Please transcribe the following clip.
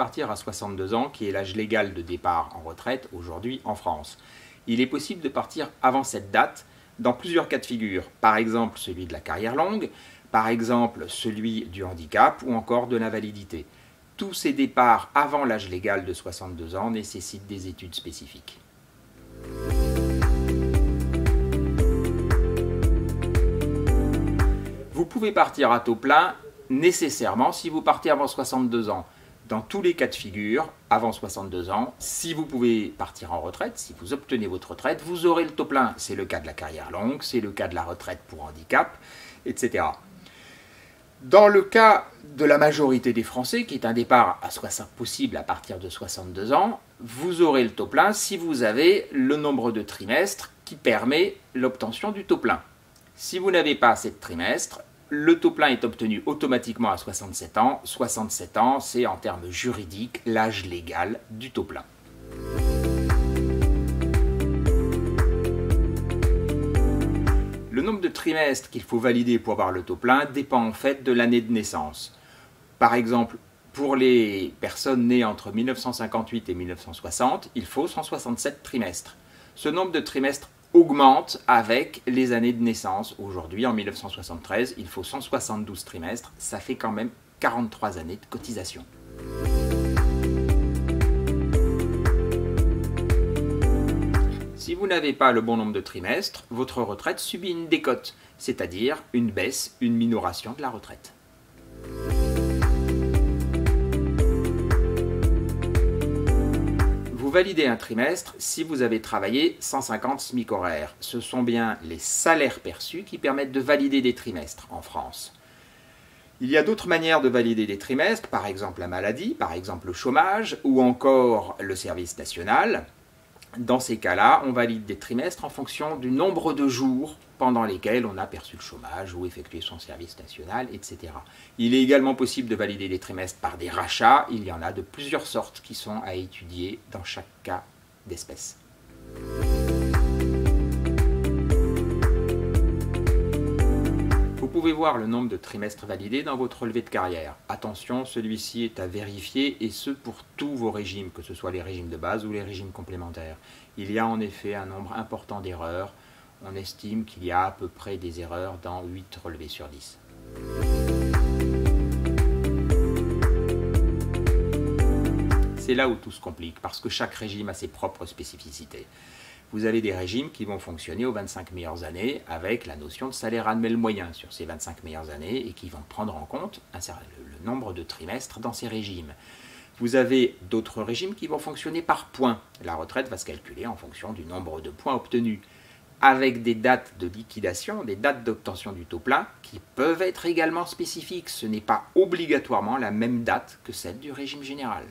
partir à 62 ans, qui est l'âge légal de départ en retraite aujourd'hui en France. Il est possible de partir avant cette date dans plusieurs cas de figure, par exemple celui de la carrière longue, par exemple celui du handicap ou encore de l'invalidité. Tous ces départs avant l'âge légal de 62 ans nécessitent des études spécifiques. Vous pouvez partir à taux plein nécessairement si vous partez avant 62 ans. Dans tous les cas de figure, avant 62 ans, si vous pouvez partir en retraite, si vous obtenez votre retraite, vous aurez le taux plein. C'est le cas de la carrière longue, c'est le cas de la retraite pour handicap, etc. Dans le cas de la majorité des Français, qui est un départ possible à partir de 62 ans, vous aurez le taux plein si vous avez le nombre de trimestres qui permet l'obtention du taux plein. Si vous n'avez pas assez de trimestres, le taux plein est obtenu automatiquement à 67 ans. 67 ans, c'est en termes juridiques l'âge légal du taux plein. Le nombre de trimestres qu'il faut valider pour avoir le taux plein dépend en fait de l'année de naissance. Par exemple, pour les personnes nées entre 1958 et 1960, il faut 167 trimestres. Ce nombre de trimestres augmente avec les années de naissance. Aujourd'hui, en 1973, il faut 172 trimestres. Ça fait quand même 43 années de cotisation. Si vous n'avez pas le bon nombre de trimestres, votre retraite subit une décote, c'est-à-dire une baisse, une minoration de la retraite. Vous validez un trimestre si vous avez travaillé 150 SMIC horaires. Ce sont bien les salaires perçus qui permettent de valider des trimestres en France. Il y a d'autres manières de valider des trimestres, par exemple la maladie, par exemple le chômage ou encore le service national. Dans ces cas-là, on valide des trimestres en fonction du nombre de jours pendant lesquels on a perçu le chômage ou effectué son service national, etc. Il est également possible de valider des trimestres par des rachats. Il y en a de plusieurs sortes qui sont à étudier dans chaque cas d'espèce. Vous pouvez voir le nombre de trimestres validés dans votre relevé de carrière. Attention, celui-ci est à vérifier et ce pour tous vos régimes, que ce soit les régimes de base ou les régimes complémentaires. Il y a en effet un nombre important d'erreurs. On estime qu'il y a à peu près des erreurs dans 8 relevés sur 10. C'est là où tout se complique, parce que chaque régime a ses propres spécificités. Vous avez des régimes qui vont fonctionner aux 25 meilleures années avec la notion de salaire annuel moyen sur ces 25 meilleures années et qui vont prendre en compte le nombre de trimestres dans ces régimes. Vous avez d'autres régimes qui vont fonctionner par points. La retraite va se calculer en fonction du nombre de points obtenus, avec des dates de liquidation, des dates d'obtention du taux plein qui peuvent être également spécifiques. Ce n'est pas obligatoirement la même date que celle du régime général.